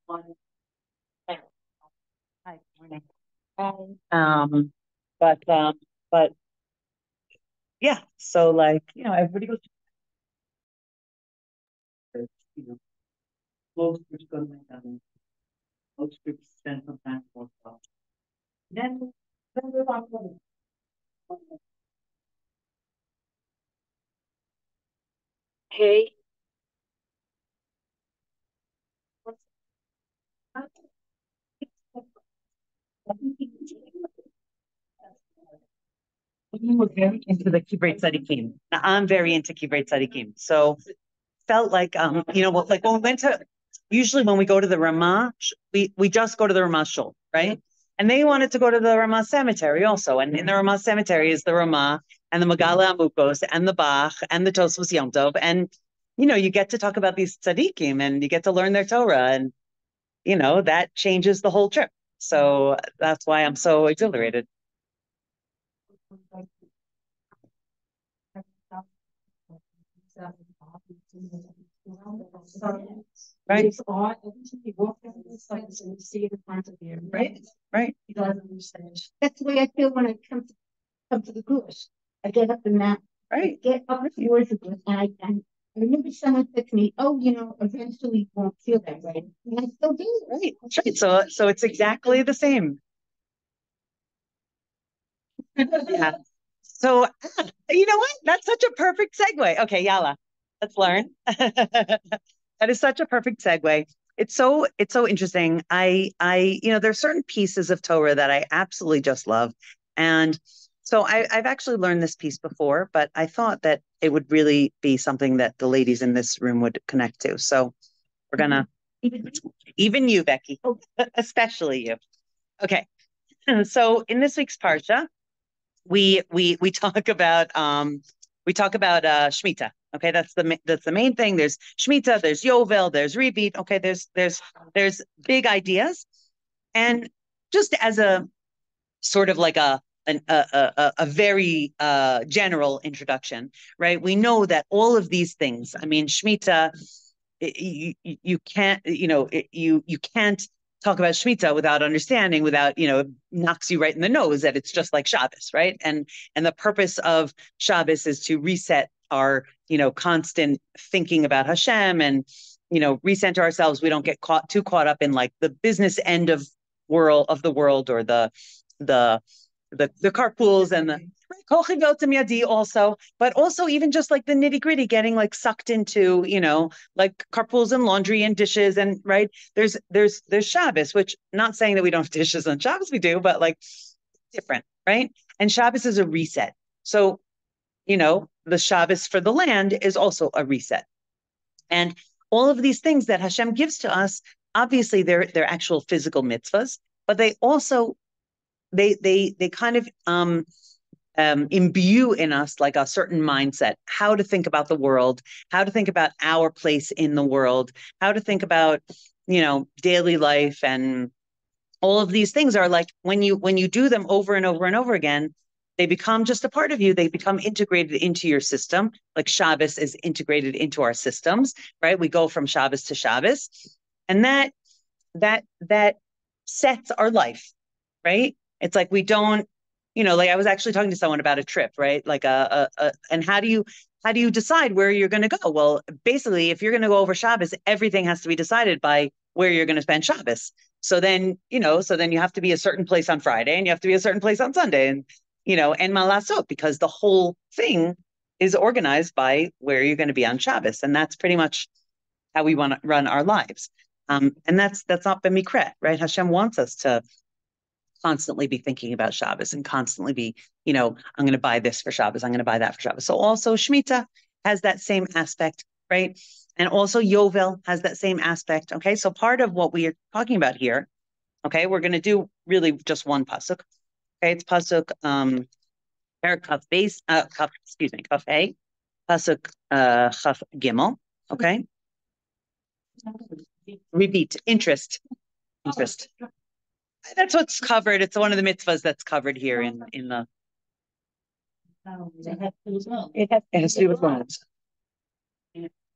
Hi, morning. But yeah, so like, everybody goes to, most groups go to McDonald's, most groups spend some time for stuff. Then we're on to hey, what's that? We were very into the Kibbutz Tzadikim. Now, I'm very into Kibbutz Tzadikim. So felt like like when we went to usually when we go to the Ramah, we just go to the Ramah Shul, right? And they wanted to go to the Ramah Cemetery also. And in the Ramah Cemetery is the Ramah and the Megala Amukos and the Bach and the Tosfos Yom Tov. And you get to talk about these tzaddikim and you get to learn their Torah, and that changes the whole trip. So that's why I'm so exhilarated. Right. Right. Right. That's the way I feel when I come to the course. I get up in that. Right. Get up a few years ago, and I remember someone said to me, "Oh, eventually you won't feel that way," and I still do. Right. Right. So it's exactly the same. Yeah. So you know what? That's such a perfect segue. Okay, Yala, let's learn. That is such a perfect segue. It's so interesting. There's certain pieces of Torah that I absolutely just love. And so I've actually learned this piece before, but I thought that it would really be something that the ladies in this room would connect to. So we're gonna even you, Becky, especially you. Okay. So in this week's parsha, we talk about Shemitah. Okay, that's the main thing. There's Shemitah, there's Yovel, there's Rebbe. Okay, there's big ideas, and just as a sort of like a very general introduction, right? We know that all of these things. I mean, Shemitah, you can't you can't talk about Shemitah without understanding, without knocks you right in the nose that it's just like Shabbos, right? And the purpose of Shabbos is to reset our constant thinking about Hashem, and recenter ourselves. We don't get too caught up in like the business end of the world, or the the carpools and the also, but also even just like the nitty gritty, getting like sucked into, like carpools and laundry and dishes, and right. There's Shabbos, which, not saying that we don't have dishes on Shabbos, we do, but like different, right? And Shabbos is a reset. So, the Shabbos for the land is also a reset. And all of these things that Hashem gives to us, obviously they're actual physical mitzvahs, but they also they kind of imbue in us like a certain mindset, how to think about the world, how to think about our place in the world, how to think about daily life. And all of these things are like, when you do them over and over and over again, they become just a part of you. They become integrated into your system, like Shabbos is integrated into our systems, right? We go from Shabbos to Shabbos, and that sets our life, right? It's like we don't, like I was actually talking to someone about a trip, right? Like and how do you decide where you're going to go? Well, basically, if you're going to go over Shabbos, everything has to be decided by where you're going to spend Shabbos. So then, you have to be a certain place on Friday, and you have to be a certain place on Sunday, and and malasot, because the whole thing is organized by where you're going to be on Shabbos, and that's pretty much how we want to run our lives. And that's not b'mikra, right? Hashem wants us to constantly be thinking about Shabbos, and constantly be, I'm going to buy this for Shabbos, I'm going to buy that for Shabbos. So also Shemitah has that same aspect, right? And also Yovel has that same aspect. Okay, so part of what we are talking about here, okay, we're going to do really just one pasuk. Okay, it's pasuk kaf base, kaf a, pasuk kaf gimel. Okay, repeat interest. That's what's covered. It's one of the mitzvahs that's covered here in the. It has to do with loans.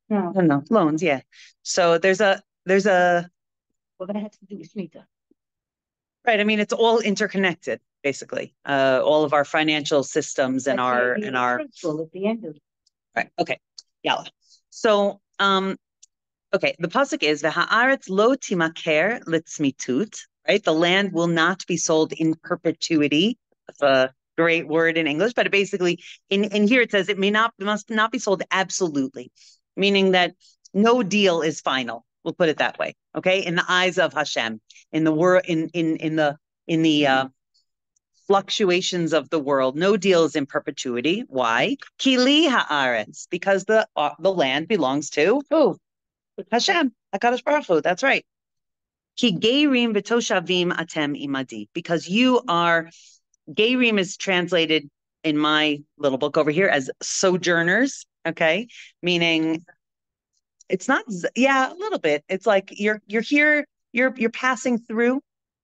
No, loans. Yeah. So there's a What would I have to do with Shemitah? Right. I mean, it's all interconnected, basically. All of our financial systems and our truthful at the end of it. right. Okay. Yalla. So okay, the pasuk is v'ha'aretz lo timaker litzmitut, right? The land will not be sold in perpetuity. That's a great word in English, but it basically in here it says it must not be sold absolutely, meaning that no deal is final. We'll put it that way. Okay, in the eyes of Hashem, in the world, in the fluctuations of the world, no deal is in perpetuity. Why? Kili ha'aretz, because the land belongs to who? Hashem, HaKadosh Baruch Hu. That's right. Ki geirim v'toshavim atem imadi, because you are, geirim is translated in my little book over here as sojourners. Okay, meaning it's not, yeah, a little bit. It's like you're here, you're passing through.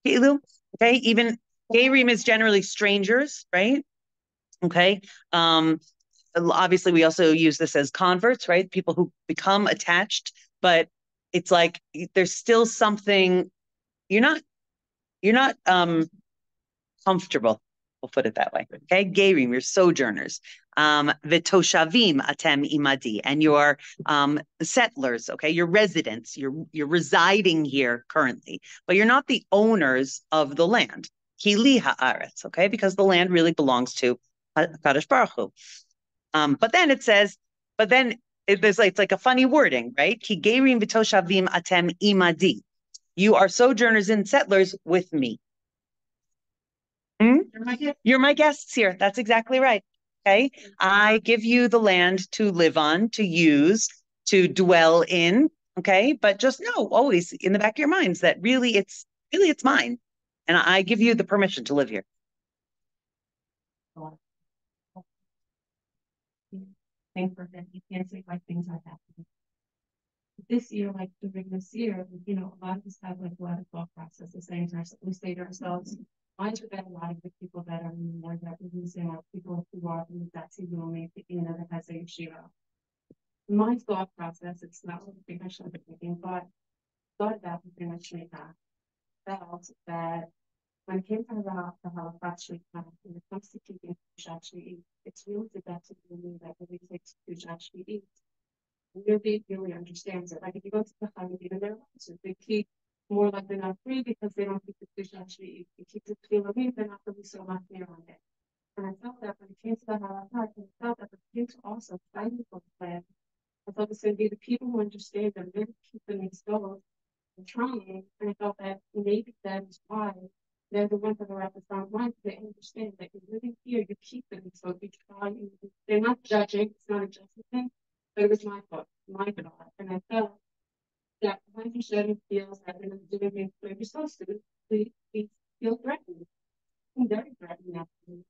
Okay, even geirim is generally strangers, right? Okay. Obviously, we also use this as converts, right? People who become attached, but it's like there's still something you're not comfortable. We'll put it that way. Okay, geirim, you're sojourners. V'toshavim atem imadi, and you're settlers. Okay, you're residents. You're residing here currently, but you're not the owners of the land. Kili haaretz. Okay, because the land really belongs to Kadosh Baruch Hu. But then it says, it's like a funny wording, right? Ki geirim v'toshavim atem imadi. You are sojourners and settlers with me. You're my guests here. That's exactly right. Okay. I give you the land to live on, to use, to dwell in. Okay. But just know always in the back of your minds that really it's mine. And I give you the permission to live here. Thankful that you can't say like things like that. This year, like during this year, a lot of us have like a lot of thought processes saying to ourselves, we say to ourselves, I bet a lot of the people that are more that we're losing are people who are in that seasonally, that has a yeshiva. My thought process, it's not what I think I should be thinking, but thought about the thing that felt that when it came to the halakha shmita, when it comes to keeping Kedushat Shvi'it, it's really the best of me that really takes Kedushat Shvi'it. Really understands it. Like if you go to the Harvard, they're they keep more like they're not free because they don't keep the Kedushat Shvi'it. They keep the Tefillah, they're not really so much there on it. And I felt that when it came to the halakha, I felt that the kids also fighting for the plan. I thought it's going to be the people who understand and really keep them exposed and trying. And I felt that maybe that is why they're the ones that are at the front line. They understand that you're living here, you keep them exposed, you try. They're not judging, it's not a judgment thing, but it was my thought. And I felt that when you shouldn't feel that they're not doing it where you're supposed to, we feel threatened. I'm very threatened now.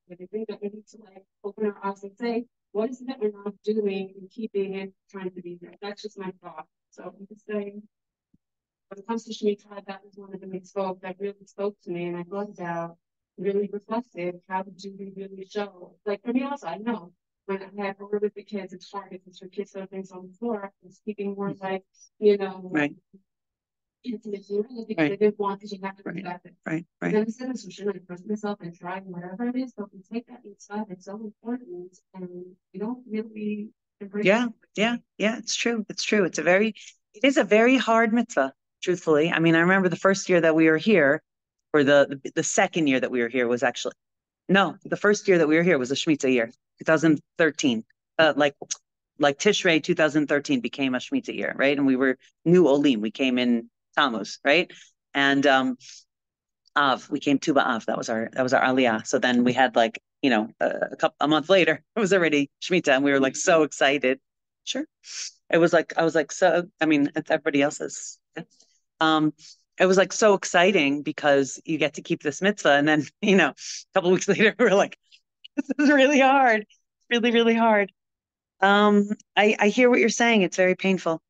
But I think that we need to like open our eyes and say, what is it that we're not doing and keeping it trying to be there? That's just my thought. So I'm just saying, when it comes to Shemitah, that was one of the mitzvot that really spoke to me, and I thought about, really reflected, how do we really show? Like for me also, I know when I have over with the kids, it's hard because your kids throw things on the floor. I'm speaking more like, right. Intimacy, because they didn't want to have to do that. Right. And then instead of Shosuna, I trust myself and try whatever it is, but we take that inside, it's so important, and we don't really embrace it. Yeah, it's true. It is a very hard mitzvah, truthfully. I mean, I remember the first year that we were here, or the second year that we were here was actually, no, the first year that we were here was a Shemitah year, 2013. Like Tishrei 2013 became a Shemitah year, right? And we were new Olim. We came in Tammuz, right? And Av, we came to Ba'av. That was our Aliyah. So then we had like, a month later, it was already Shemitah, and we were like so excited. Sure. I was like, so, I mean, it's everybody else's. It was like so exciting because you get to keep this mitzvah. And then, a couple of weeks later, we were like, this is really hard. It's really, really hard. I hear what you're saying. It's very painful.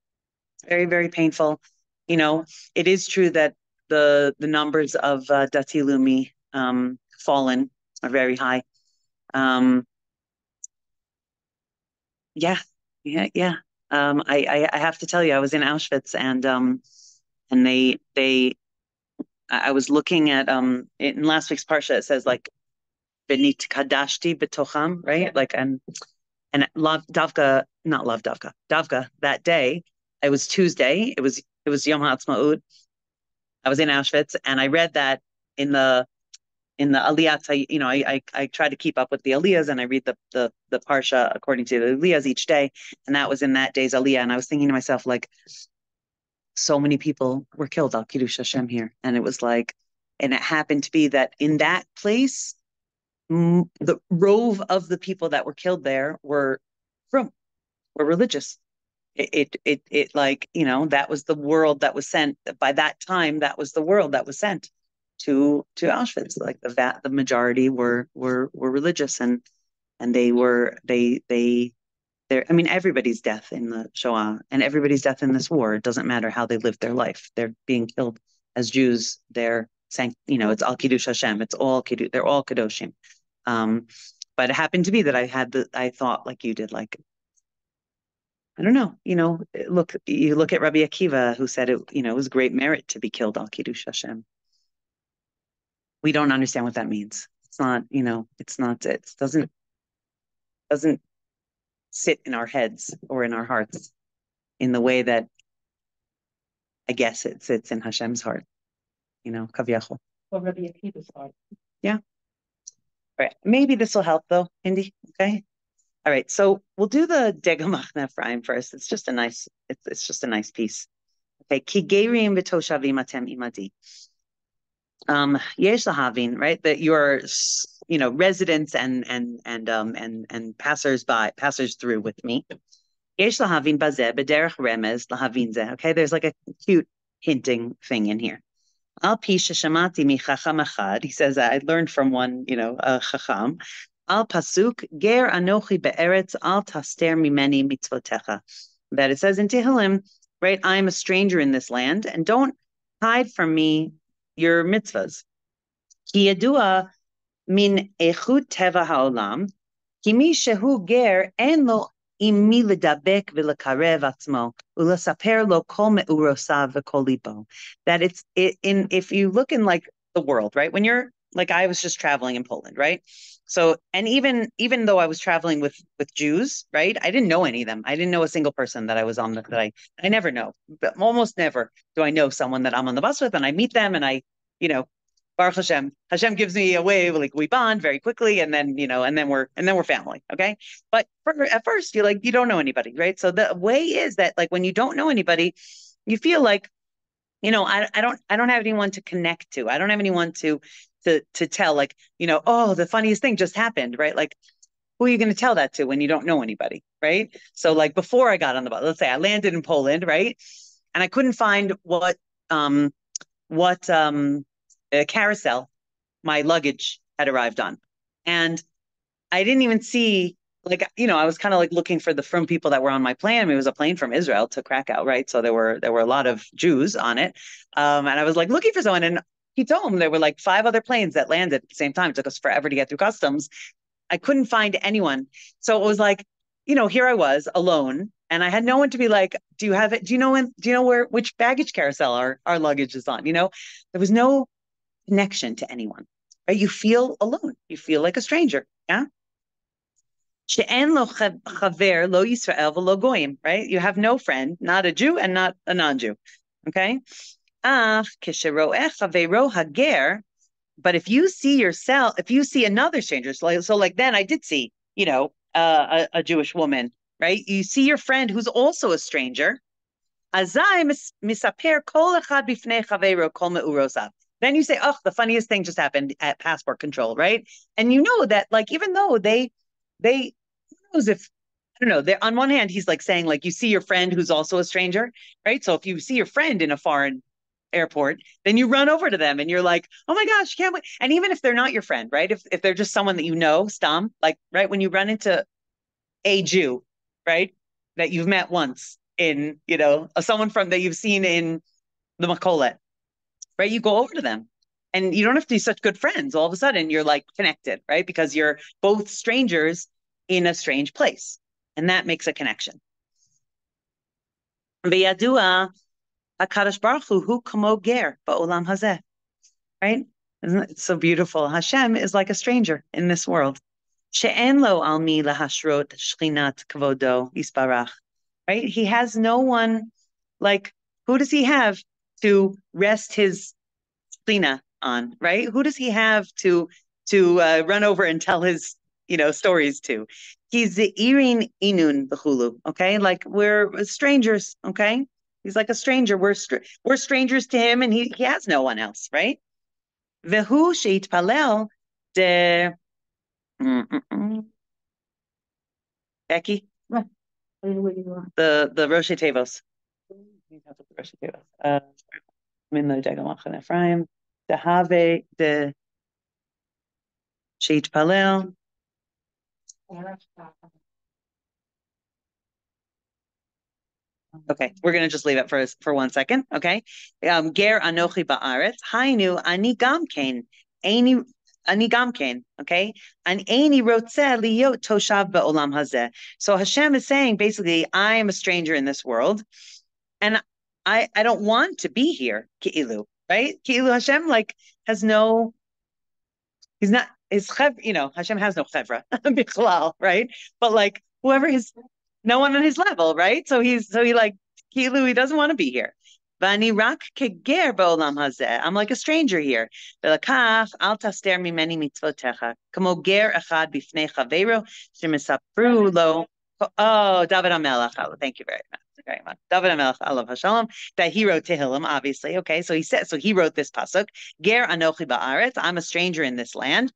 Very, very painful. It is true that the numbers of Dati Lumi fallen are very high. Yeah. I have to tell you, I was in Auschwitz, and they I was looking at in last week's parsha, it says like Benit Kadashti Betocham, right? Like and love Davka, not love Davka, Davka that day. It was Tuesday. It was Yom HaAtzmaut. I was in Auschwitz, and I read that in the Aliyah. You know, I try to keep up with the Aliyahs, and I read the parsha according to the Aliyahs each day, and that was in that day's Aliyah. And I was thinking to myself, like, so many people were killed al Kiddush Hashem here, and it was like, and it happened to be that in that place, the rove of the people that were killed there were religious. It like, you know, that was the world that was sent by that time. That was the world that was sent to Auschwitz. Like the majority were religious, and they're, I mean, everybody's death in the Shoah and everybody's death in this war, it doesn't matter how they lived their life. They're being killed as Jews. They're saying, you know, it's al Kiddush Hashem. It's all Kiddush. They're all Kedoshim. But it happened to be that I thought like you did, like, I don't know, you know, you look at Rabbi Akiva, who said it, you know, it was great merit to be killed al Kiddush Hashem. We don't understand what that means. It's not, you know, it doesn't sit in our heads or in our hearts in the way that I guess it sits in Hashem's heart, you know, kaviyachol. Or Rabbi Akiva's heart. Yeah. All right. Maybe this will help though, Indy. Okay. All right. So we'll do the Degamach Ephraim first. It's just a nice piece. Okay. Ki gerim v'toshavim atem imadi. Yesh lahavin, right? That you're, you know, residents and passers through with me. Yesh lahavin bazeh b'derech remez lahavin zeh. Okay, there's like a cute hinting thing in here. Al pi sheshamati mi chacham echad. He says, I learned from one, you know, chacham. Al pasuk ger anochi be'eretz al taster mimeni mitzvotecha. That it says in Tehillim, right? I am a stranger in this land, and don't hide from me your mitzvahs. Ki yadua min echut teva haolam, ki mi shehu ger en lo imi ledabek v'lekarev atzmo u'lesaper lo kol me'urosav v'kol libo. That if you look in like the world, right? When you're like, I was just traveling in Poland, right? So, and even though I was traveling with Jews, right? I didn't know any of them. I didn't know a single person that I was on that I never know, but almost never do I know someone that I'm on the bus with, and I meet them, and I, you know, Baruch Hashem gives me a way, like we bond very quickly, and then, you know, and then we're family, okay? But at first, you don't know anybody, right? So the way is that, like, when you don't know anybody, you feel like, you know, I don't have anyone to connect to. I don't have anyone to tell, like, you know, oh, the funniest thing just happened, right? Like, who are you going to tell that to when you don't know anybody, right? So, like, before I got on the bus, let's say I landed in Poland, right? And I couldn't find what carousel my luggage had arrived on. And I didn't even see, like, you know, I was kind of like looking from people that were on my plane. I mean, it was a plane from Israel to Krakow, right? So there were a lot of Jews on it. And I was like looking for someone, and he told him there were like 5 other planes that landed at the same time. It took us forever to get through customs. I couldn't find anyone. So it was like, you know, here I was alone, and I had no one to be like, do you have it? Do you know which baggage carousel our luggage is on? You know, there was no connection to anyone, right? You feel alone. You feel like a stranger. Yeah. She'en lo chaver lo Yisrael v'lo goyim, right? You have no friend, not a Jew and not a non-Jew. Okay. Kisheroech chavero hager. But if you see another stranger, so like then I did see, you know, a Jewish woman, right? You see your friend who's also a stranger. Azai misaper kol echad bifnei chavero kol me'urosav. Then you say, oh, the funniest thing just happened at passport control, right? And you know that, like, even though they who knows if, I don't know, they're on one hand, he's like saying, like, you see your friend who's also a stranger, right? So if you see your friend in a foreign airport, then you run over to them and you're like, oh my gosh, can't wait. And even if they're not your friend, right? If they're just someone that you know, stam, like, right, when you run into a Jew, right, that you've met once in, you know, someone that you've seen in the Makolet, right? You go over to them, and you don't have to be such good friends. All of a sudden, you're like connected, right? Because you're both strangers in a strange place, and that makes a connection. V'yadua HaKadosh Baruch Hu kamo ger ba'olam hazeh. right? Isn't it so beautiful? Hashem is like a stranger in this world. She'en lo al mi lahashrot shchinat kavodo yisbarach. Right? He has no one, like, who does he have to rest his shchina on, right? Who does he have to run over and tell his, stories to? He's the irin inun b'chulu, okay? Like we're strangers, okay? He's like a stranger. We're strangers to him, and he has no one else, right? Vehu sheitpalel de Becky, the Rosh Tevos. Min lo degel machan Ephraim, de have de sheitpalel. Okay, we're gonna just leave it for 1 second. Okay, ger anochi ba'aretz hainu ani gamkein ani gamkein. Okay, an ani rotzeh liyot toshav ba'olam hazeh. So Hashem is saying basically, I am a stranger in this world, and I don't want to be here. Ki'ilu, right? Ki'ilu Hashem has no. He's not his Hashem has no chevra bichlal, right? But whoever no one on his level, right? So he Kilu, he doesn't want to be here. Vani rak keger ba'olam hazeh. I'm like a stranger here. Velakach al taster mimeni mitzvotecha. Kamo ger echad bifnei chaveiro shemisapru lo. Oh, David HaMelech. Thank you very much. David HaMelech, alav hashalom, that he wrote Tehillim, obviously. Okay, so he wrote this pasuk. Ger anochi ba'aretz. I'm a stranger in this land.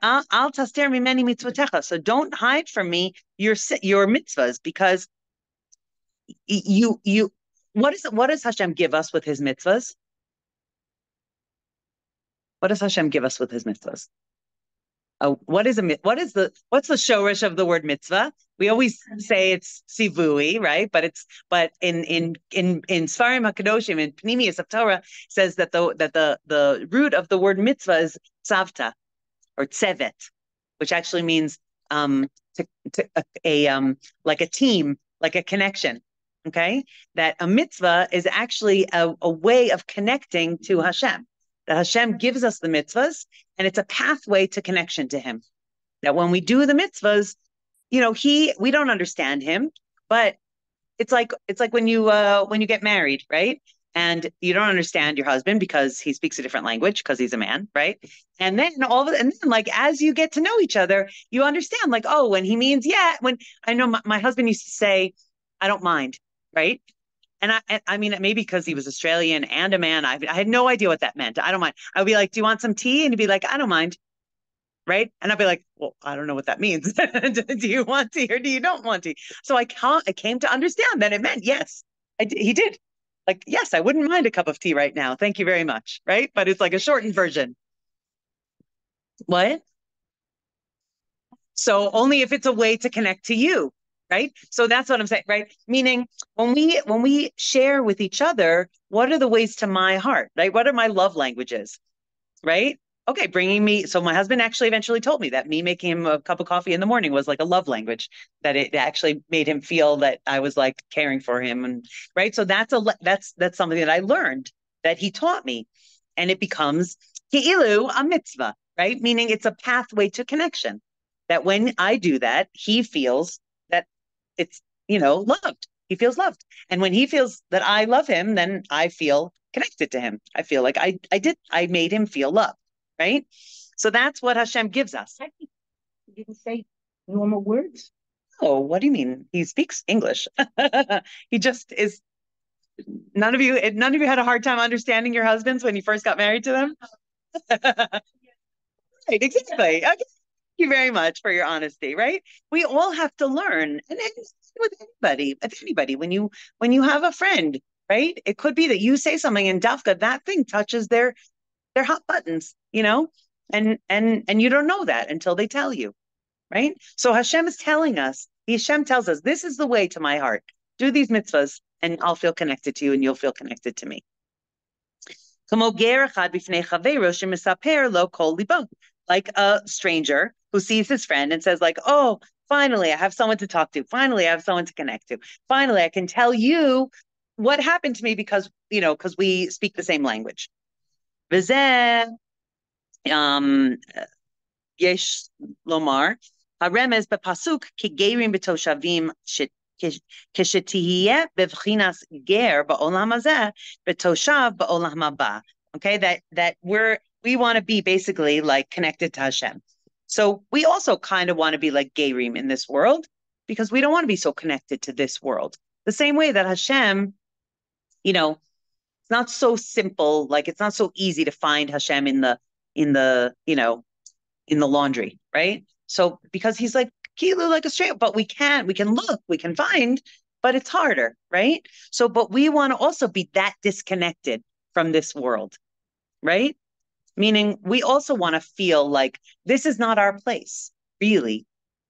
Al taster mimeni mitzvotecha. So don't hide from me your mitzvahs, because what does Hashem give us with his mitzvahs? What does Hashem give us with his mitzvahs? What's the shorish of the word mitzvah? We always say it's sivui, right? But in Sfarim HaKadoshim, in Pnimius of Torah, says that the root of the word mitzvah is tzavta or tzevet, which actually means like a team, like a connection. Okay, that a mitzvah is actually a way of connecting to Hashem. That Hashem gives us the mitzvahs, and it's a pathway to connection to him. That when we do the mitzvahs, we don't understand him, but it's like when you get married, right? And you don't understand your husband because he speaks a different language because he's a man, right? And then as you get to know each other, you understand when he means when I know my husband used to say, I don't mind, right? And I mean, maybe because he was Australian and a man, I had no idea what that meant. I don't mind. I would be like, do you want some tea? And he'd be like, I don't mind. Right? And I'd be like, well, I don't know what that means. Do you want tea or do you don't want tea? So I came to understand that it meant, yes, he did. Yes, I wouldn't mind a cup of tea right now. Thank you very much. Right? But it's like a shortened version. What? So only if it's a way to connect to you. Right? So that's what I'm saying, right? Meaning when we share with each other, what are the ways to my heart, right? What are my love languages, right? Okay, bringing me, so my husband actually eventually told me that me making him a cup of coffee in the morning was like a love language, that it actually made him feel that I was like caring for him. And right. So that's something that I learned, that he taught me, and it becomes ki'ilu a mitzvah, right? Meaning it's a pathway to connection, that when I do that, he feels that it's, loved. He feels loved. And when he feels that I love him, then I feel connected to him. I feel like I made him feel loved, right? So that's what Hashem gives us. He didn't say normal words. Oh, what do you mean? He speaks English. He just is. None of you had a hard time understanding your husbands when you first got married to them? Right, exactly. Okay. You very much for your honesty, right? We all have to learn, and with anybody, when you have a friend, right? It could be that you say something and Dafka, that thing touches their hot buttons, and you don't know that until they tell you, right? So Hashem is telling us, Hashem tells us, this is the way to my heart. Do these mitzvahs, and I'll feel connected to you, and you'll feel connected to me. Like a stranger who sees his friend and says oh, finally, I have someone to talk to. Finally, I have someone to connect to. Finally, I can tell you what happened to me because we speak the same language. וזה, יש לומר, הרמז בפסוק כגרים בתושבים, כשתהיה בבחינת גר בעולם הזה, בתושב בעולם הבא. Okay, that we want to be basically like connected to Hashem. So we also kind of want to be like gerim in this world because we don't want to be so connected to this world. The same way that Hashem, you know, it's not so simple, like it's not so easy to find Hashem in the you know, in the laundry, right? So because he's like Kilu, like a straight, but we can look, we can find, but it's harder, right? So, but we want to also be that disconnected from this world, right? Meaning we also want to feel like this is not our place, really,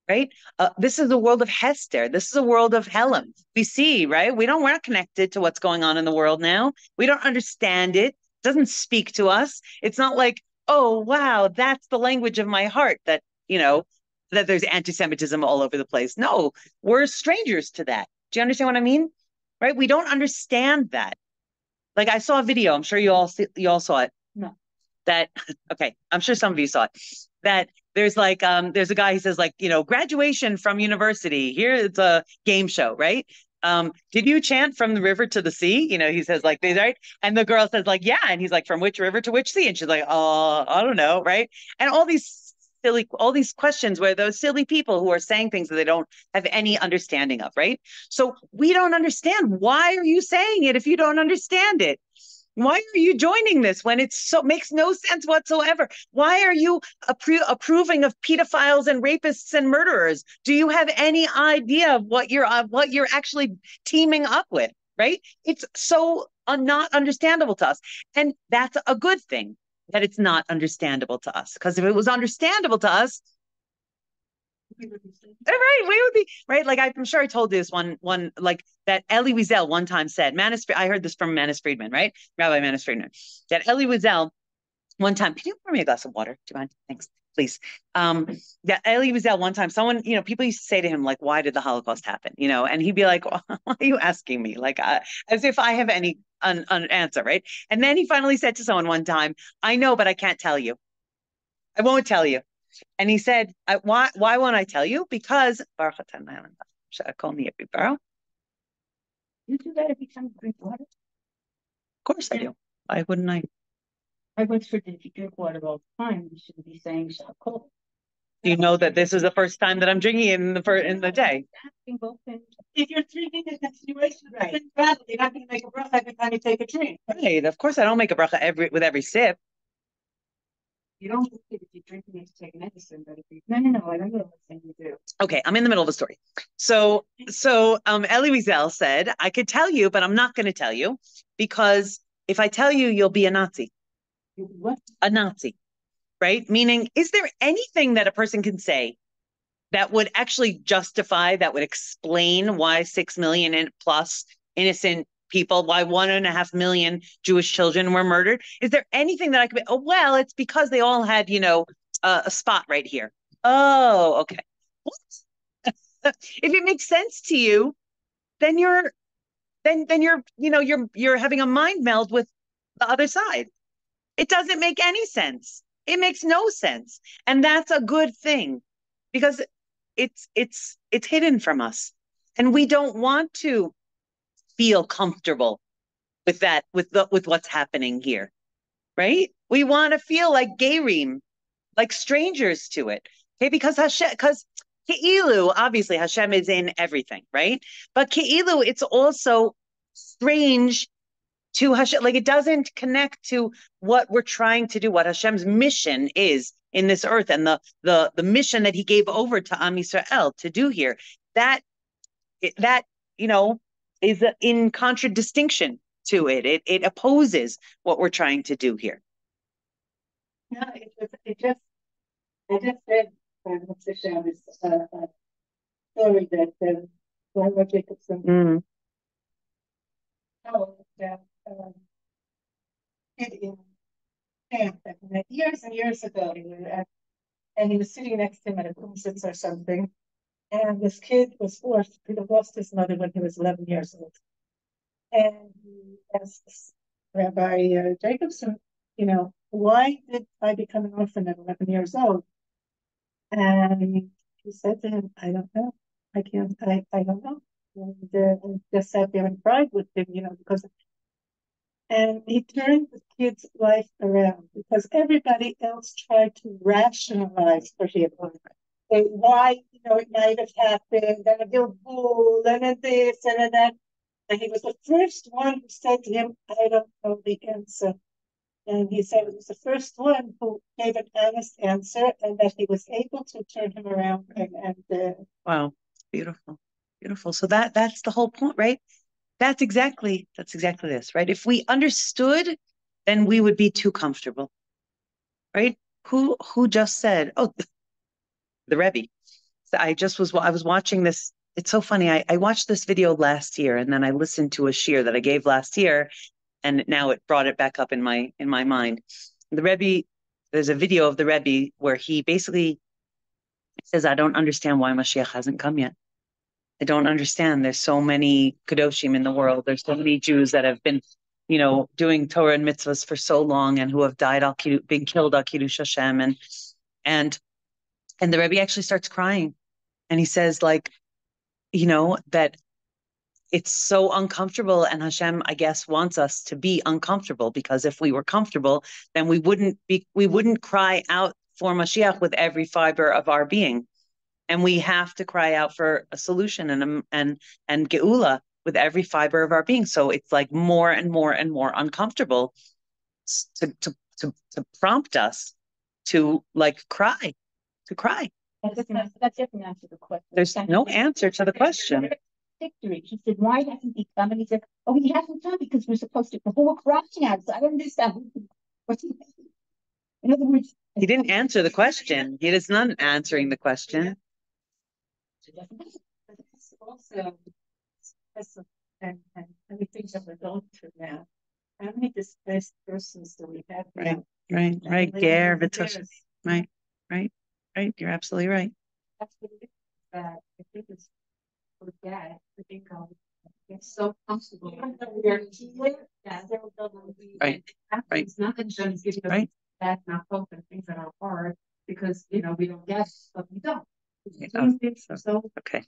right? This is the world of Hester. This is a world of Helam. We see, right? We're not connected to what's going on in the world now. We don't understand it. It doesn't speak to us. It's not like, oh, wow, that's the language of my heart that, you know, that there's anti-Semitism all over the place. No, we're strangers to that. Do you understand what I mean? Right? We don't understand that. Like I saw a video, I'm sure you all saw it. No. That, okay, I'm sure some of you saw it. That there's like, there's a guy who says like, you know, graduation from university. Here it's a game show, right? Did you chant from the river to the sea? You know, he says like, right? And the girl says like, yeah. And he's like, from which river to which sea? And she's like, oh, I don't know, right? And all these questions where those silly people who are saying things that they don't have any understanding of, right? So we don't understand. Why are you saying it if you don't understand it? Why are you joining this when it makes no sense whatsoever? Why are you approving of pedophiles and rapists and murderers? Do you have any idea of what you're actually teaming up with? Right? It's so not understandable to us, and that's a good thing that it's not understandable to us. Because if it was understandable to us, right, we would be right. Like I'm sure I told this one like that Elie Wiesel one time said. I heard this from Manis Friedman, right? Rabbi Manis Friedman. That Elie Wiesel one time. Can you pour me a glass of water? Do you mind? Thanks, please. That Elie Wiesel one time. Someone, you know, people used to say to him like, "Why did the Holocaust happen?" You know, and he'd be like, "Why are you asking me?" Like as if I have any an answer, right? And then he finally said to someone one time, "I know, but I can't tell you. I won't tell you." And he said, why won't I tell you? Because You do that every time you drink water? Of course I do. Why wouldn't I? I was sure that if you drink water all the time, you shouldn't be saying shakol. Do you know that this is the first time that I'm drinking it in the day? If you're drinking in continuation, right? You're not going to make a bracha every time you take a drink. Right. Of course I don't make a bracha with every sip. You don't think if you're drinking it to take medicine, but if you no, I don't know what thing you do. Okay, I'm in the middle of a story. So Elie Wiesel said, I could tell you, but I'm not going to tell you because if I tell you, you'll be a Nazi. What? A Nazi, right? Meaning, is there anything that a person can say that would actually justify, that would explain why 6 million plus innocent people, why 1.5 million Jewish children were murdered? Is there anything that I could be, oh, well, it's because they all had, you know, a spot right here. Oh, okay. What? If it makes sense to you, then you're, you know, you're having a mind meld with the other side. It doesn't make any sense. It makes no sense. And that's a good thing because it's hidden from us. And we don't want to feel comfortable with that, with what's happening here, right? We want to feel like gerim, like strangers to it. Okay, because Ke'ilu, obviously Hashem is in everything, right? But Ke'ilu, it's also strange to Hashem, like it doesn't connect to what we're trying to do, what Hashem's mission is in this earth, and the mission that He gave over to Am Yisrael to do here. That you know is in contradistinction to it. It opposes what we're trying to do here. No, I just read Hashem is a story that Rabbi Jacobson told that kid in camp that years and years ago and he was sitting next to him at a kumsitz or something, and this kid was forced to have lost his mother when he was 11 years old. And he asked Rabbi Jacobson, why did I become an orphan at 11 years old? And he said to him, I don't know. I don't know. And I just sat there and cried with him, and he turned the kid's life around because everybody else tried to rationalize for him why, it might have happened, and a Gilgul, and a this, and a that. And he was the first one who said to him, I don't know the answer. And he said it was the first one who gave an honest answer and that he was able to turn him around. Wow, beautiful, beautiful. So that's the whole point, right? That's exactly this, right? If we understood, then we would be too comfortable, right? Who just said, oh, the Rebbe. So I was watching this. It's so funny. I watched this video last year, and then I listened to a shiur that I gave last year, and now it brought it back up in my mind. The Rebbe, there's a video of the Rebbe where he basically says, I don't understand why Mashiach hasn't come yet. I don't understand. There's so many Kedoshim in the world. There's so many Jews that have been, doing Torah and mitzvahs for so long and who have died, been killed al Kiddush Hashem. And the Rebbe actually starts crying. And he says, that it's so uncomfortable. And Hashem, I guess, wants us to be uncomfortable, because if we were comfortable, then we wouldn't cry out for Mashiach with every fiber of our being. And we have to cry out for a solution and geula with every fiber of our being. So it's like more and more and more uncomfortable to prompt us to cry, That's definitely answer the question. There's no answer to the question. Victory. He said, why hasn't he come? And he said, oh, he hasn't come because we're supposed to. But we're crying out. So I don't understand. In other words, he didn't answer the question. He is not answering the question. Also, and everything that we're going through now. How many displaced persons do we have? Right. Ger, Vitosha. Right. You're absolutely right. That's what it is. I think it's forget. I think it's so comfortable. Right. It's not that Hashem's giving us that not hope and things that are hard because we don't guess, but we don't. Okay.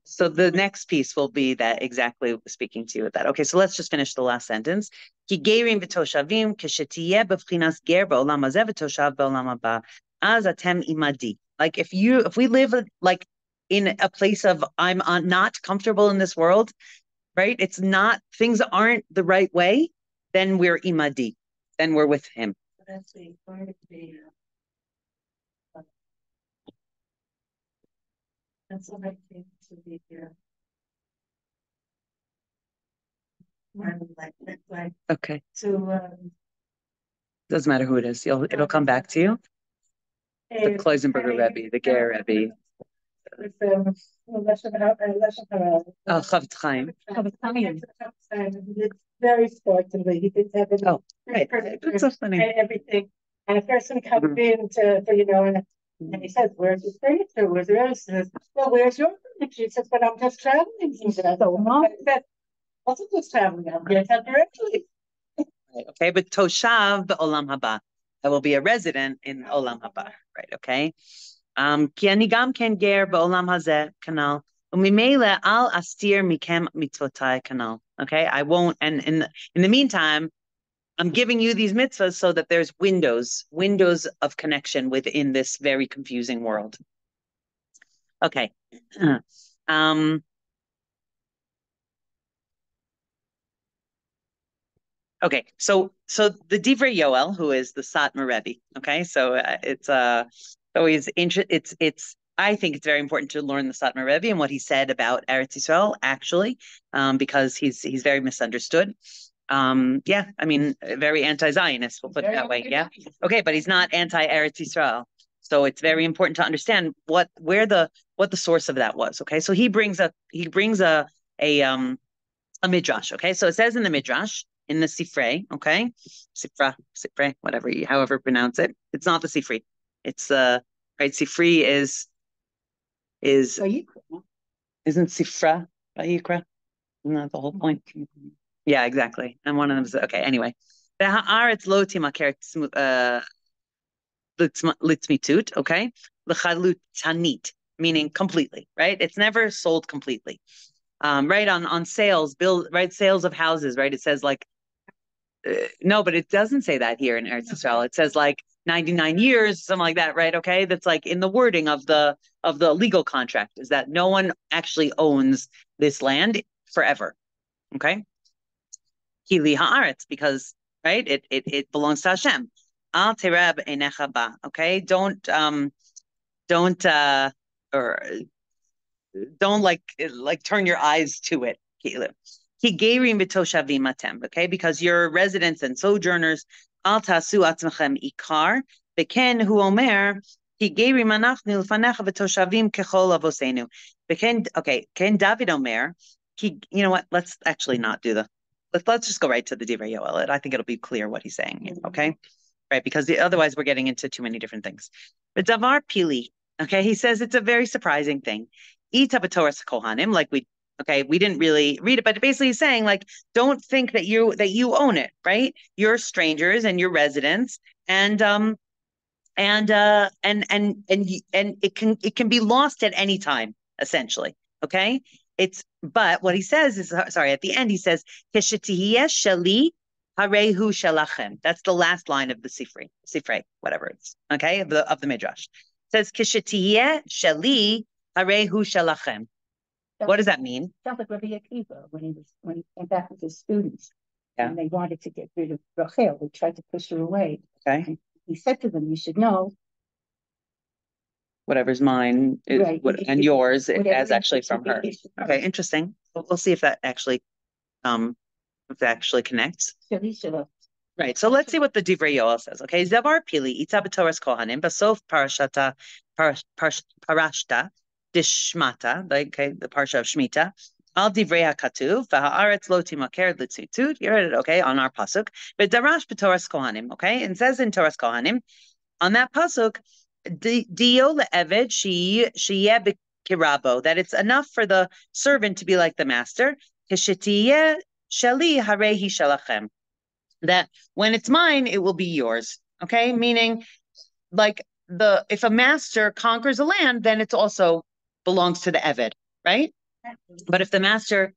So the next piece will be that exactly speaking to you with that. Okay, so let's just finish the last sentence. Ki gerim v'toshavim k'shetiyeh b'vchinas ger ba'olam hazeh v'toshav ba'olam haba az atem imadi. Like if we live in a place of I'm not comfortable in this world, right? It's not, things aren't the right way, then we're imadi. Then we're with him. That's going to be. That's what I think to be here. Okay. So doesn't matter who it is. It'll come back to you. The Kloisenberger Rebbe, the Ger Rebbe. Oh, Chavetz Chaim. He did very sportively. He did have right. That's so funny. And everything. And a person comes in and he says, where's your furniture? Where's yours? He says, well, where's your furniture? He says, but I'm just traveling. He said, I said, also just traveling. I'm here temporarily. Okay, but Toshav Olam Haba. I will be a resident in Olam Haba. Right, okay. Ki ani gam ken ger ba'olam hazeh kanal. Umimele al astir mikem mitzvotai kanal. Okay, I won't. And in the meantime, I'm giving you these mitzvahs so that there's windows of connection within this very confusing world. Okay. Okay, so the Divrei Yoel, who is the Satmar Rebbe, okay, so it's always it's I think it's very important to learn the Satmar Rebbe and what he said about Eretz Yisrael, actually, because he's very misunderstood. Yeah, I mean, very anti-Zionist, we'll put it that way. Yeah, okay, but he's not anti-Eretz Yisrael, so it's very important to understand what the source of that was. Okay, so he brings a midrash. Okay, so it says in the midrash. In the Sifrei, okay, Sifrei, whatever, however you pronounce it. It's not the Sifrei. It's right. Sifrei is isn't Sifra Vayikra? Isn't that the whole point? Yeah, exactly. And one of them is okay. Anyway, V'ha'aretz lo timaker litzmitut, okay? L'chalutanit, meaning completely, right? It's never sold completely. Right on sales, sales of houses, right? It says like, no, but it doesn't say that here in Eretz Yisrael. It says like 99 years, something like that, right? Okay, that's like in the wording of the legal contract, is that no one actually owns this land forever. Okay, Kili haaretz, because right, it belongs to Hashem. Al tereb einecha ba. Okay, don't or don't like turn your eyes to it. Okay, because you're residents and sojourners. Al tasu atzmachem ikar. Beken hu omer ki geirim anachnu l'fanecha v'toshavim kechol avosenu. Beken, okay, ken David omer. You know what? Let's actually not do let's just go right to the Divrei Yoel. I think it'll be clear what he's saying. Okay, right? Because otherwise we're getting into too many different things. But davar pili. Okay, he says it's a very surprising thing. Ita b'toras kohanim, like we didn't really read it, but basically he's saying like, don't think that you own it, right? You're strangers and you're residents, and it can be lost at any time, essentially. Okay, but what he says is, sorry, at the end he says keshetiyeh shali harehu shalachem. That's the last line of the sifrei, whatever it's okay of the midrash. It says keshetiyeh shali harehu shalachem. What does that mean? Sounds like Rabbi Akiva when he came back with his students, and they wanted to get rid of Rachel. They tried to push her away. Okay. And he said to them, "You should know, whatever's mine is and yours as actually from her." Okay, interesting. We'll see if that actually connects. Right. So let's see what the Divrei Yoel says. Okay, Zavar Pili Itza b'Toras Kohanim Basof Parashta Dishmata, okay, the parsha of Shemitah. Al Divrei HaKatuv v'ha'aretz lo timaker litzmitut. You heard it, okay, on our pasuk. But Darash b'Toras Kohanim, okay, and it says in Toras Kohanim on that pasuk, Dio le'eved sheyeh b'kirabo, that it's enough for the servant to be like the master. Keshetiyeh sheli harehi shalachem, that when it's mine, it will be yours. Okay, meaning like if a master conquers a land, then it's also belongs to the Eved, right? But if the master,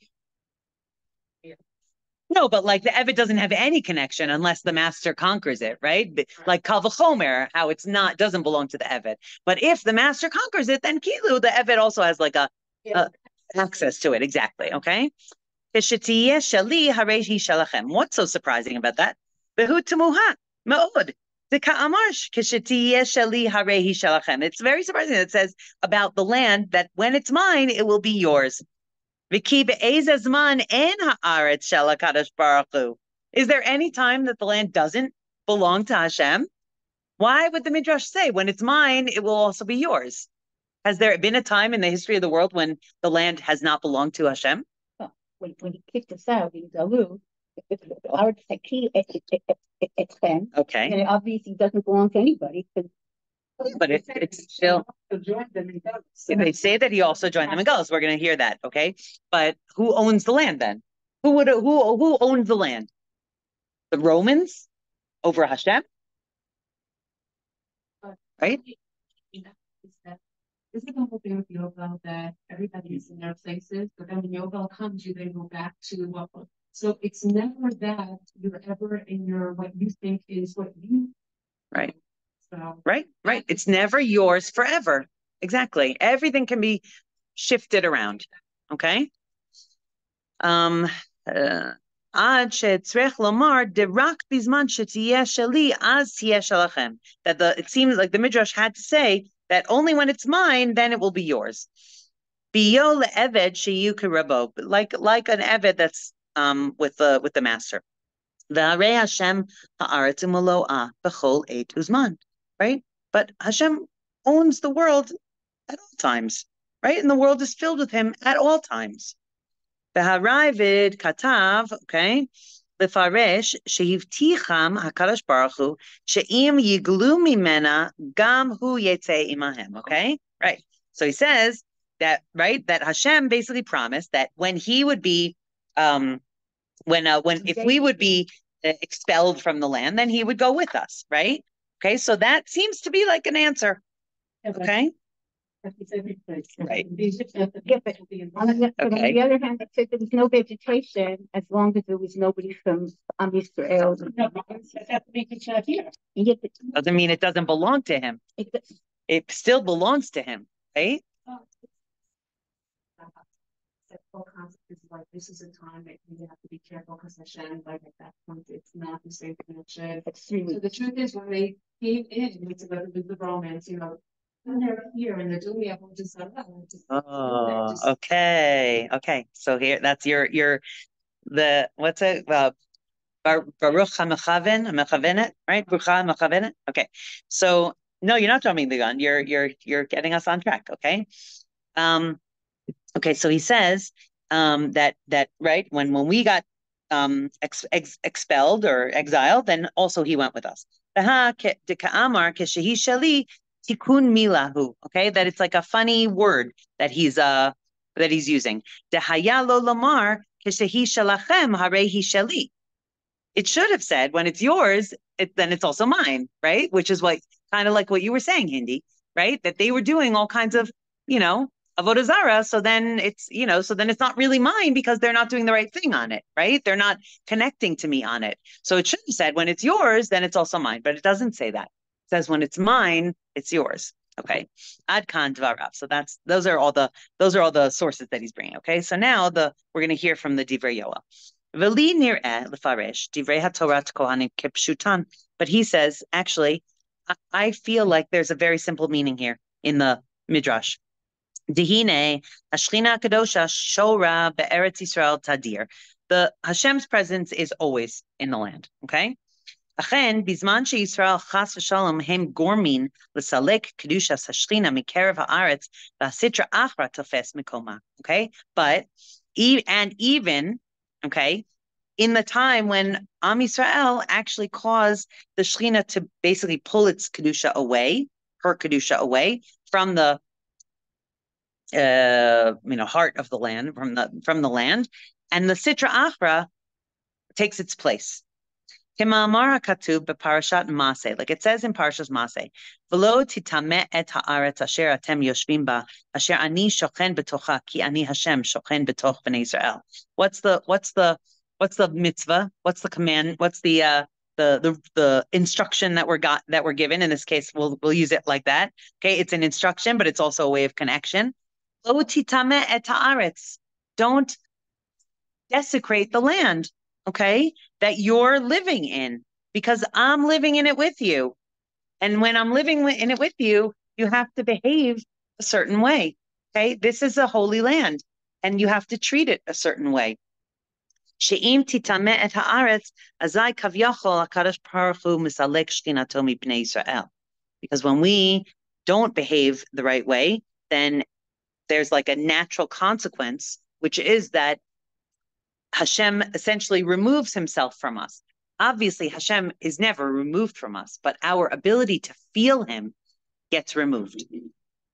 no, but like the Eved doesn't have any connection unless the master conquers it, right? Like Kal V'chomer, how it's doesn't belong to the Eved. But if the master conquers it, then Kilu, the Eved also has like a access to it, exactly, okay? What's so surprising about that? It's very surprising that it says about the land that when it's mine, it will be yours. Is there any time that the land doesn't belong to Hashem? Why would the Midrash say when it's mine, it will also be yours? Has there been a time in the history of the world when the land has not belonged to Hashem? Well, when he kicked us out in Galut, it's then. Okay. And it obviously doesn't belong to anybody. But it's still. They say that he also joined them in Galus. We're going to hear that, okay? But who owns the land then? Who owns the land? The Romans over Hashem, right? This is the whole thing with Yovel, that everybody is in their places, but then when Yovel comes, you then go back to what. So it's never that you're ever in what you think is what you. Right. So. Right. It's never yours forever. Exactly. Everything can be shifted around. Okay. That it seems like the Midrash had to say that only when it's mine, then it will be yours. Like an Eved that's with the master. Right? But Hashem owns the world at all times, right? And the world is filled with him at all times. V'haravid katav, okay, lefaresh shehivticham hakadosh baruch hu she'im yiglu mimena gam hu yetzei imahem, okay? Right. So he says that, right, that Hashem basically promised that when he would be if we would be expelled from the land, then he would go with us, right? Okay, so that seems to be like an answer. Okay. Right. Yeah, but on the other hand, it said there was no vegetation as long as there was nobody from Israel. Doesn't mean it doesn't belong to him. It still belongs to him, right? All consequences, like this is a time that you have to be careful because Hashem, like at that point, it's not the same connection. So the truth is, when they came in, it's about the Romans, and they're here and they're doing it, we'll just okay. So here, that's the what's it? Baruch HaMechavenet, right? Baruch HaMechavenet. Okay. So no, you're not jumping the gun. You're getting us on track. Okay. Okay, so he says that right when we got expelled or exiled, then also he went with us. Okay, that it's like a funny word that he's using. It should have said when it's yours, then it's also mine, right? Which is what kind of like what you were saying, Hindi, right? That they were doing all kinds of, avodah zarah, so then it's not really mine because they're not doing the right thing on it, right? They're not connecting to me on it. So it should have said when it's yours, then it's also mine, but it doesn't say that. It says when it's mine, it's yours. Okay, ad kan dvarav. So those are all the sources that he's bringing. Okay, so now we're going to hear from the divrei Yoel. V'li nir'eh lefaresh divrei haTorah kohanim kipshutan. But he says, actually, I feel like there's a very simple meaning here in the midrash. Dihine Hashchina Kadosha Shora Be'eretz Yisrael Tadir. The Hashem's presence is always in the land. Okay. Achen bizman sheYisrael chas v'shalom hem gormin l'salek kedushas Hashchina mikerev haaretz v'asitra achra tofes mikoma. Okay, but even in the time when Am Yisrael actually caused the Shechina to basically pull its kedusha away, her kedusha away from the heart of the land, from the land, and the Sitra Achra takes its place. Like it says in Parshas Maseh, "V'lo titameh et haaretz asher atem yoshvim ba, asher ani shochen betocha, ki ani Hashem shochen betoch bnei Yisrael." What's the mitzvah? What's the command? What's the instruction that we're given? In this case, we'll use it like that. Okay, it's an instruction, but it's also a way of connection. Don't desecrate the land, okay, that you're living in, because I'm living in it with you. And when I'm living in it with you, you have to behave a certain way, okay? This is a holy land, and you have to treat it a certain way. She'im titameh et haaretz, azai kavyachol HaKadosh Baruch Hu misalek shchinato mibnei Yisrael. Because when we don't behave the right way, then there's like a natural consequence, which is that Hashem essentially removes himself from us. Obviously, Hashem is never removed from us, but our ability to feel him gets removed.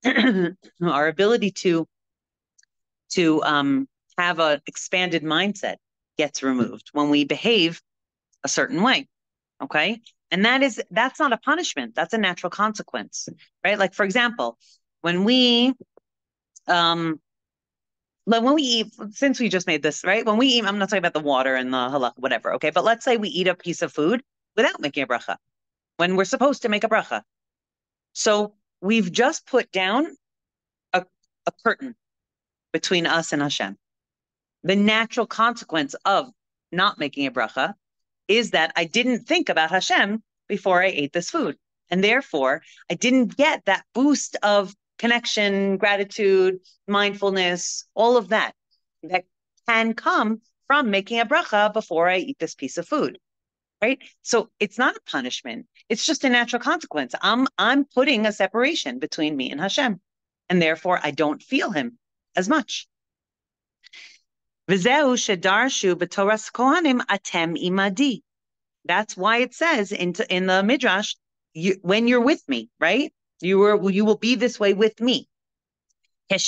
Our ability to have an expanded mindset gets removed when we behave a certain way. Okay. And that's not a punishment. That's a natural consequence, right? Like, for example, when we eat, since we just made this, right? When we eat, I'm not talking about the water and the halach, whatever, okay? But let's say we eat a piece of food without making a bracha, when we're supposed to make a bracha. So we've just put down a curtain between us and Hashem. The natural consequence of not making a bracha is that I didn't think about Hashem before I ate this food. And therefore, I didn't get that boost of connection, gratitude, mindfulness, all of that can come from making a bracha before I eat this piece of food, right? So it's not a punishment. It's just a natural consequence. I'm putting a separation between me and Hashem, and therefore I don't feel him as much. V'zehu shedarshu b'toras kohanim atem imadi. That's why it says in the midrash, when you're with me, right? You will be this way with me. That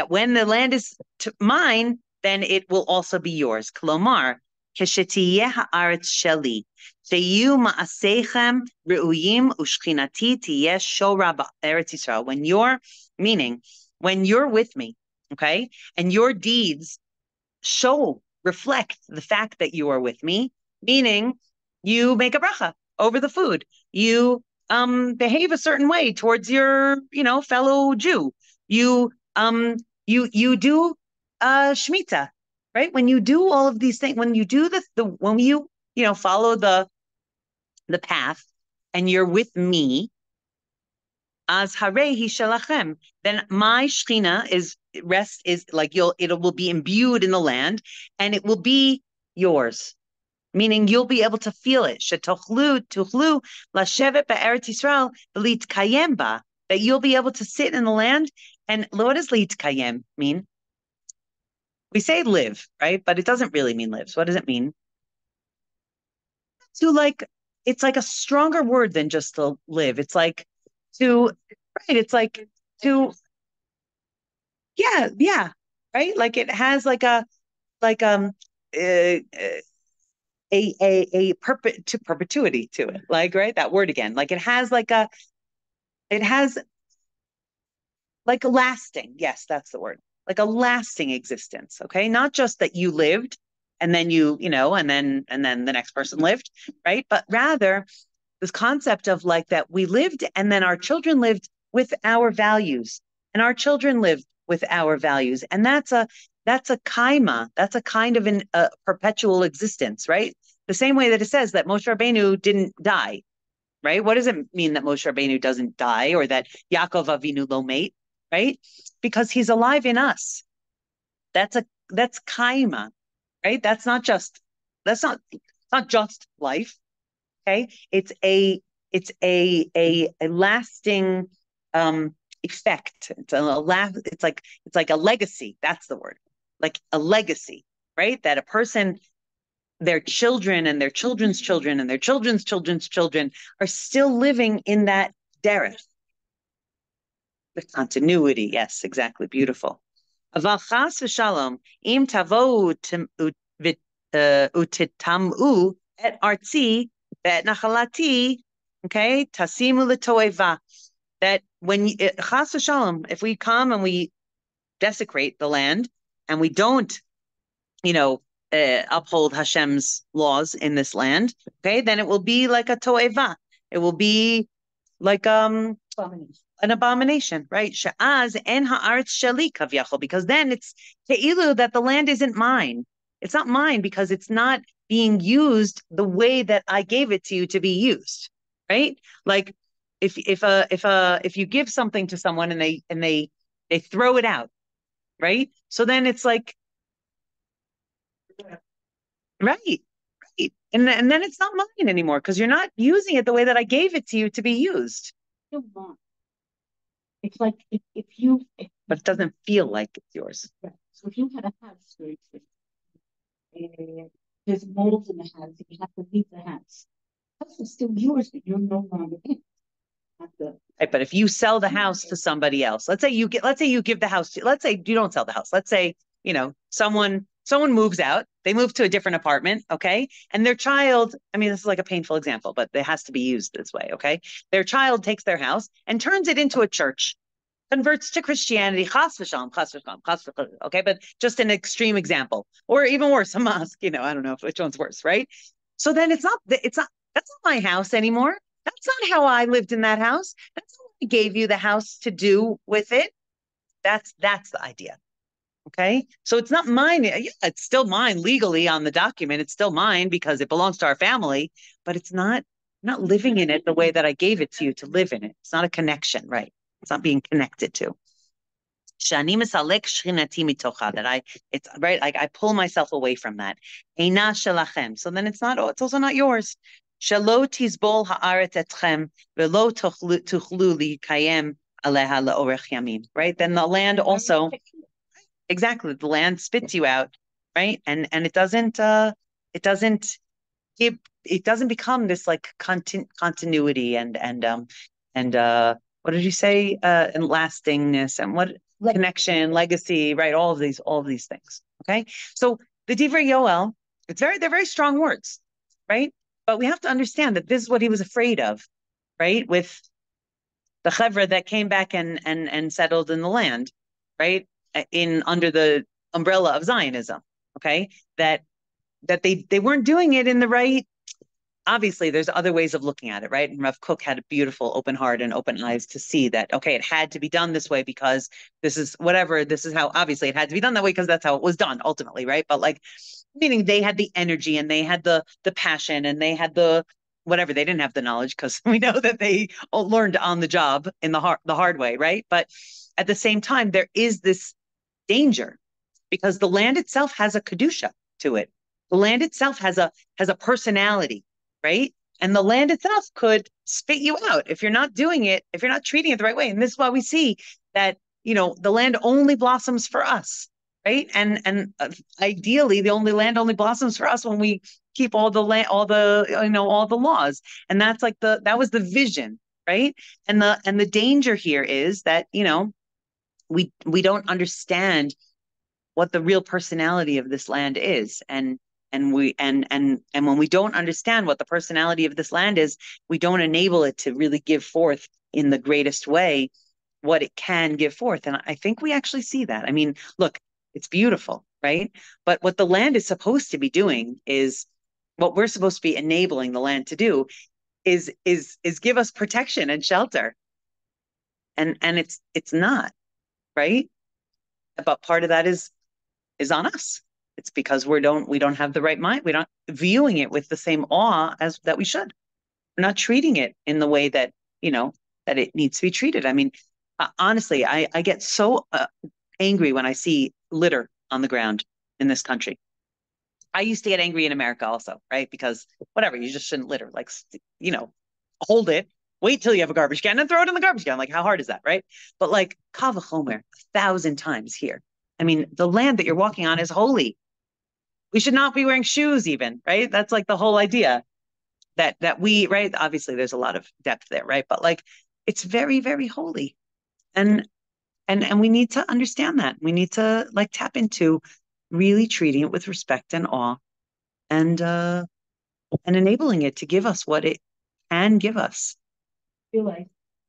when the land is mine, then it will also be yours. Klomar, כשתהיה הארץ שלי, שיהיו מעשיכם ראויים ושכינתי תהיה שורה בארץ ישראל. Meaning, when you're with me, okay, and your deeds reflect the fact that you are with me, meaning you make a bracha over the food, you behave a certain way towards your, fellow Jew, you do Shemitah, right? When you do all of these things, when you do when you follow the path, and you're with me, as harehi shalachem, then my shechina is like it will be imbued in the land, and it will be yours. Meaning you'll be able to feel it. Tuchlu lashevet ba'eretz Yisrael v'litkayem ba. That you'll be able to sit in the land. And what does litkayem mean? We say live, right? But it doesn't really mean live. So what does it mean? It's like a stronger word than just to live. It's like to, right? It's like to, yeah, right? Like it has to perpetuity to it, like, right? That word again, like it has like a lasting, yes, that's the word, like a lasting existence. Okay, not just that you lived and then and then the next person lived, right? But rather this concept of like that we lived and then our children lived with our values, and our children lived with our values, and that's a kaima, that's a kind of a perpetual existence, right? The same way that it says that Moshe Rabbeinu didn't die, right? What does it mean that Moshe Rabbeinu doesn't die, or that Yaakov Avinu lo mate, right? Because he's alive in us. That's kaima, right? That's not just life, okay? It's a lasting effect. It's like a legacy. That's the word. Like a legacy, right? That a person, their children and their children's children and their children's children's children are still living in that derech. The continuity, yes, exactly, beautiful. Aval chas v'shalom, im tavou utitamu et artzi et nachalati, okay, tasimu l'toeva. That when chas v'shalom, if we come and we desecrate the land and we don't, uphold Hashem's laws in this land, okay, then it will be like a toeva. It will be like an abomination, right? Sha'az en ha'aretz sheli kavyachol, because then it's te'ilu that the land isn't mine. It's not mine because it's not being used the way that I gave it to you to be used, right? Like if you give something to someone and they throw it out, right? So then it's like, right. And then it's not mine anymore because you're not using it the way that I gave it to you to be used. It's like but it doesn't feel like it's yours. Right. So if you had a house, for instance, there's mold in the house, and you have to leave the house. The house is still yours, but you're no longer in. Right, but if you sell the house to somebody else, let's say you give the house to, let's say you don't sell the house. Let's say, someone moves out, they move to a different apartment, okay? And their child, this is like a painful example, but it has to be used this way, okay? Their child takes their house and turns it into a church, converts to Christianity, chas v'shalom, okay? But just an extreme example, or even worse, a mosque, I don't know which one's worse, right? So then that's not my house anymore. That's not how I lived in that house. That's not what I gave you the house to do with it. That's the idea. Okay. So it's not mine. Yeah, it's still mine legally on the document. It's still mine because it belongs to our family, but it's not living in it the way that I gave it to you to live in it. It's not a connection, right? It's not being connected to. It's right. Like I pull myself away from that. So then it's also not yours. Shelo tizbol haaretz etchem velo tuchlu likayem aleha leorech yamim. Right? Then the land also, exactly, the land spits you out, right? And it doesn't become this like continuity and what did you say? And lastingness, and connection, legacy, right? All of these things. Okay. So the Divrei Yoel, they're very strong words, right? But we have to understand that this is what he was afraid of, right? With the chevra that came back and settled in the land, right? Under the umbrella of Zionism. Okay. That they weren't doing it in the right. Obviously, there's other ways of looking at it, right? And Rav Kook had a beautiful open heart and open eyes to see that, okay, it had to be done this way because this is how, obviously it had to be done that way because that's how it was done ultimately, right? But like, meaning they had the energy and they had the passion and they had the whatever. They didn't have the knowledge because we know that they all learned on the job in the hard way, right? But at the same time, there is this danger because the land itself has a kedusha to it. The land itself has a personality, right? And the land itself could spit you out if you're not doing it, if you're not treating it the right way. And this is why we see that, the land only blossoms for us, right? And ideally, the land only blossoms for us when we keep all the laws. And that's like that was the vision, right? And the danger here is that, we don't understand what the real personality of this land is. And when we don't understand what the personality of this land is, we don't enable it to really give forth in the greatest way what it can give forth. And I think we actually see that. I mean, look, it's beautiful, right? But what the land is supposed to be doing is what we're supposed to be enabling the land to do is give us protection and shelter. And it's not, right? But part of that is on us. It's because we don't have the right mind. We're not viewing it with the same awe as that we should. We're not treating it in the way that, that it needs to be treated. I mean, honestly, I get so angry when I see litter on the ground in this country. I used to get angry in America also, right? Because whatever, you just shouldn't litter. Like, hold it, wait till you have a garbage can and throw it in the garbage can. Like, how hard is that, right? But like, kal v'chomer, 1,000 times here. I mean, the land that you're walking on is holy. We should not be wearing shoes even, right? That's like the whole idea that we, right? Obviously, there's a lot of depth there, right? But like, it's very, very holy. And we need to understand that. We need to like tap into really treating it with respect and awe and enabling it to give us what it can give us. I feel like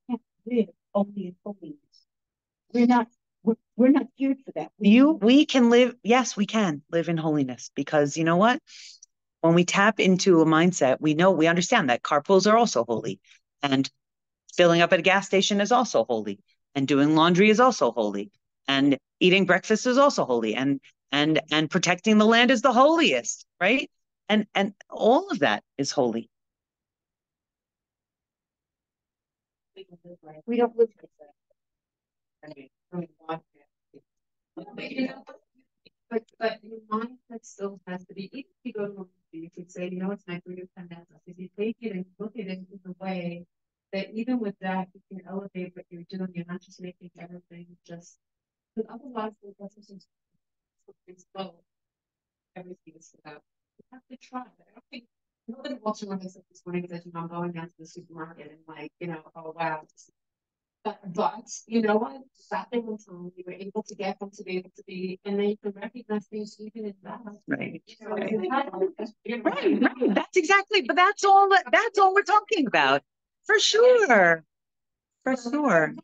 we can't live only in holiness. We're not geared for that. We can live, yes, we can live in holiness because you know what? When we tap into a mindset, we understand that carpools are also holy and filling up at a gas station is also holy and doing laundry is also holy and eating breakfast is also holy and protecting the land is the holiest, right? And all of that is holy. We don't live like that. But your mindset still has to be, even if you go to a movie, you could say, it's my greatest pandemic. If you take it and look at it in a way that even with that, you can elevate what you're doing. You're not just making everything just, because otherwise, that's just slow. Everything is about. You have to try. I don't think nobody walks around this morning and says, I'm going down to the supermarket and like, oh wow. But you know what? Sat there one time, you were able to get them to be able to be, and then you can recognize things even in that. Right. Right. That's exactly. But that's all we're talking about, for sure. For sure.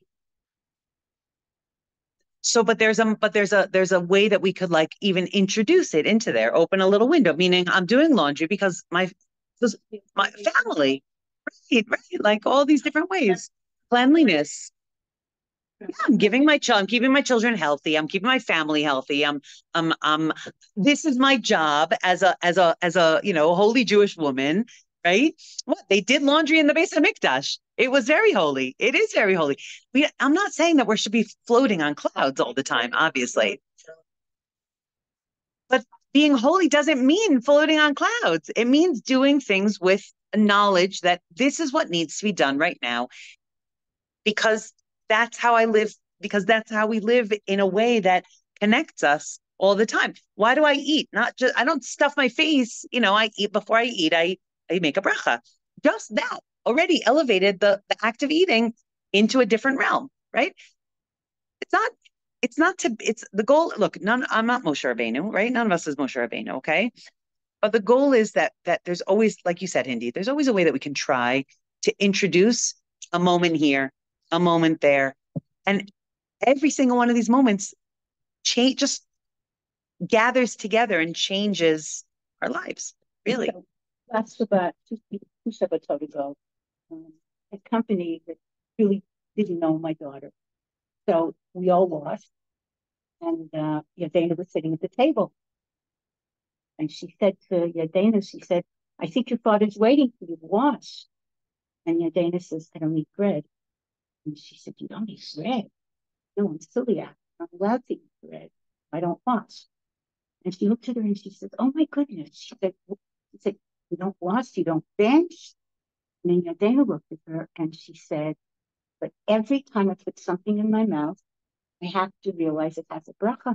So, but there's a way that we could like even introduce it into there, open a little window, meaning I'm doing laundry because my family, right, like all these different ways, cleanliness. Yeah, I'm keeping my children healthy. I'm keeping my family healthy. This is my job as a holy Jewish woman, right? What they did laundry in the Beis HaMikdash. It was very holy. It is very holy. I'm not saying that we should be floating on clouds all the time, obviously. But being holy doesn't mean floating on clouds. It means doing things with knowledge that this is what needs to be done right now. Because that's how I live, because that's how we live in a way that connects us all the time. Why do I eat? I don't stuff my face. I eat before I eat. I make a bracha. Just that already elevated the act of eating into a different realm, right? it's not to, it's the goal. Look, I'm not Moshe Rabbeinu, right? None of us is Moshe Rabbeinu, okay? But the goal is that there's always, like you said, Hindi, there's always a way that we can try to introduce a moment here, a moment there. And every single one of these moments just gathers together and changes our lives, really. So last about 2 Shabbatot ago, a company that really didn't know my daughter. So we all washed, and Yadena was sitting at the table. And she said to Yadena, she said, I think your father's waiting for you to wash. And Yadena says, I don't eat bread. And she said, you don't eat bread? No, I'm celiac. I'm not allowed to eat bread. I don't wash. And she looked at her and she said, oh my goodness. She said, you don't wash, you don't bench. And then Yadena looked at her and she said, but every time I put something in my mouth, I have to realize it has a bracha.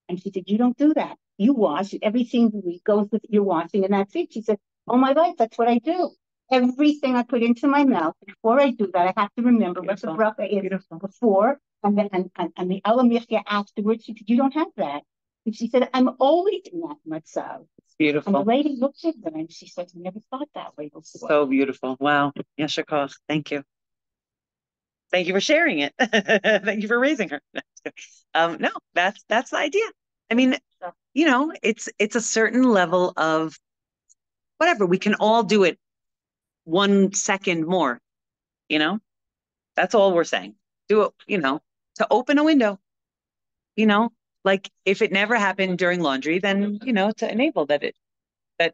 And she said, you don't do that. You wash. Everything goes with your washing, and that's it. She said, all my life, that's what I do. Everything I put into my mouth, before I do that, I have to remember what the bracha is before, and then and the alamichya afterwards. She said, you don't have that. And she said, I'm always in that matzav. It's beautiful. And the lady looked at her and she said, I never thought that way before. So beautiful. Wow. Yasher koach. Thank you. Thank you for sharing it. Thank you for raising her. No, that's the idea. I mean, it's a certain level of whatever. We can all do it 1 second more, That's all we're saying. Do it, to open a window, like if it never happened during laundry, then, to enable that I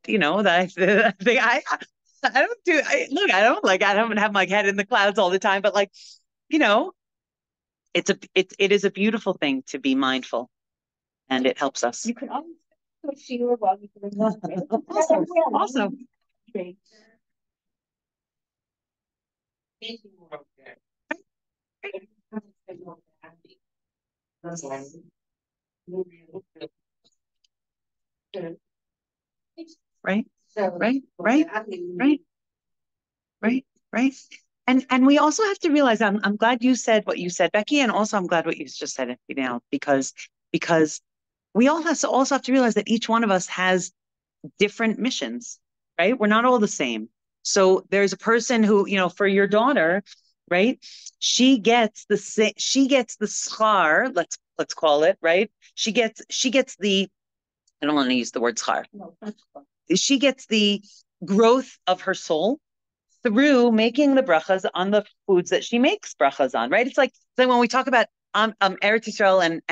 don't have my head in the clouds all the time, but it is a beautiful thing to be mindful, and it helps us. You can always see her while you can Awesome. Right. And we also have to realize, I'm glad you said what you said, Becky, and also I'm glad what you just said, because we all also have to realize that each one of us has different missions, right? We're not all the same. So there's a person who, for your daughter, right? She gets the schar, let's call it, right? She gets the, I don't want to use the word schar. No, that's fine. She gets the growth of her soul through making the brachas on the foods that she makes brachas on, right? It's like when we talk about Eretz Yisrael and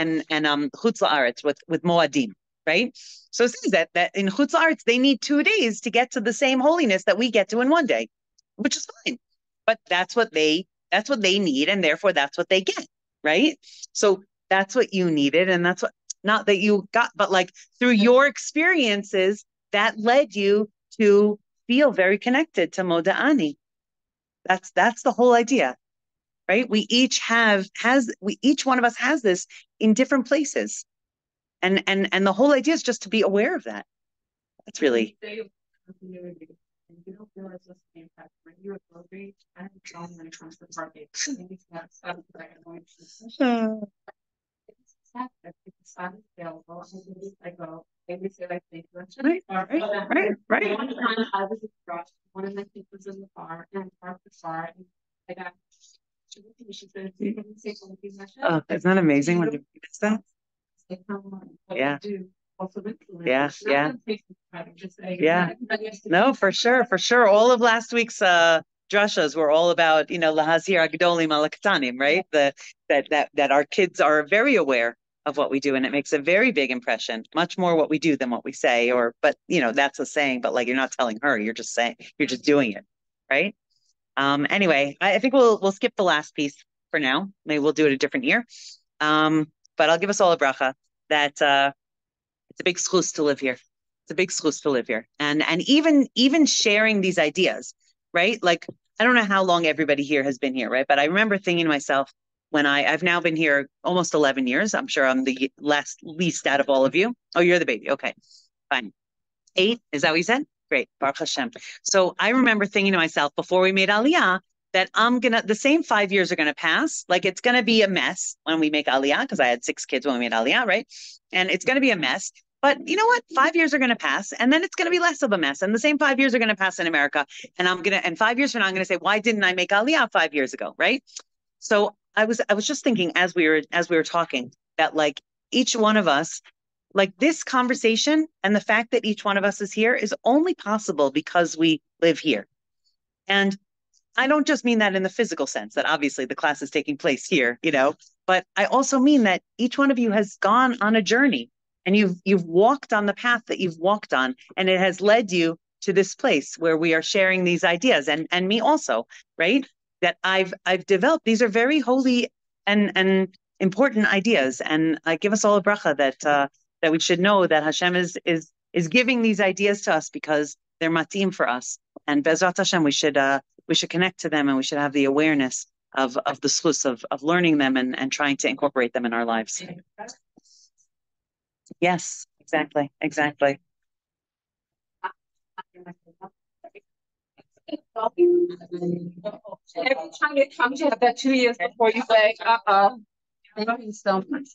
Chutz La'aretz with Moadim, right? So it says that in Chutz La'aretz they need 2 days to get to the same holiness that we get to in 1 day, which is fine. But that's what they need, and therefore that's what they get, right? So that's what you needed, and that's what, not that you got, but like through your experiences that led you to feel very connected to Moda'ani. That's the whole idea, right? Each one of us has this in different places, and the whole idea is just to be aware of that. That's really. You don't realize what's the impact when you're a grocery and when it comes to parking. It's available. I go. Maybe say I think Right. One time I was in the rush. One of my kids was in the car, and I parked the car, and I got. She said, Oh, isn't that amazing when you miss that? Yeah. Yeah. No, for sure. All of last week's drashas were all about, lahazir agdolim al katanim, right? That our kids are very aware of what we do, and it makes a very big impression, much more what we do than what we say, but that's a saying, but like you're not telling her, you're just saying, you're just doing it, right? Anyway, I think we'll skip the last piece for now. Maybe we'll do it a different year. But I'll give us all a bracha that it's a big schus to live here. It's a big schus to live here. And even sharing these ideas, right? Like, I don't know how long everybody here has been here, right? But I remember thinking to myself, when I've now been here almost 11 years. I'm sure I'm the least out of all of you. Oh, you're the baby. Okay, fine. 8, is that what you said? Great, Baruch Hashem. So I remember thinking to myself before we made Aliyah that the same 5 years are gonna pass. Like it's gonna be a mess when we make Aliyah, because I had 6 kids when we made Aliyah, right? And it's gonna be a mess. But you know what? 5 years are gonna pass, and then it's gonna be less of a mess. And the same 5 years are gonna pass in America. And 5 years from now, I'm gonna say, why didn't I make Aliyah 5 years ago, right? So I was just thinking as we were talking that like each one of us, like this conversation and the fact that each one of us is here is only possible because we live here. And I don't just mean that in the physical sense that obviously the class is taking place here, but I also mean that each one of you has gone on a journey and you've walked on the path that you've walked on, and it has led you to this place where we are sharing these ideas, and me also, right? That I've developed. These are very holy and important ideas, and I give us all a bracha that we should know that Hashem is giving these ideas to us because they're matim for us, and Bezrat Hashem we should connect to them, and we should have the awareness of the schus of learning them and trying to incorporate them in our lives. Yes, exactly. Every time it comes, you have that 2 years before you say, Thank you so much.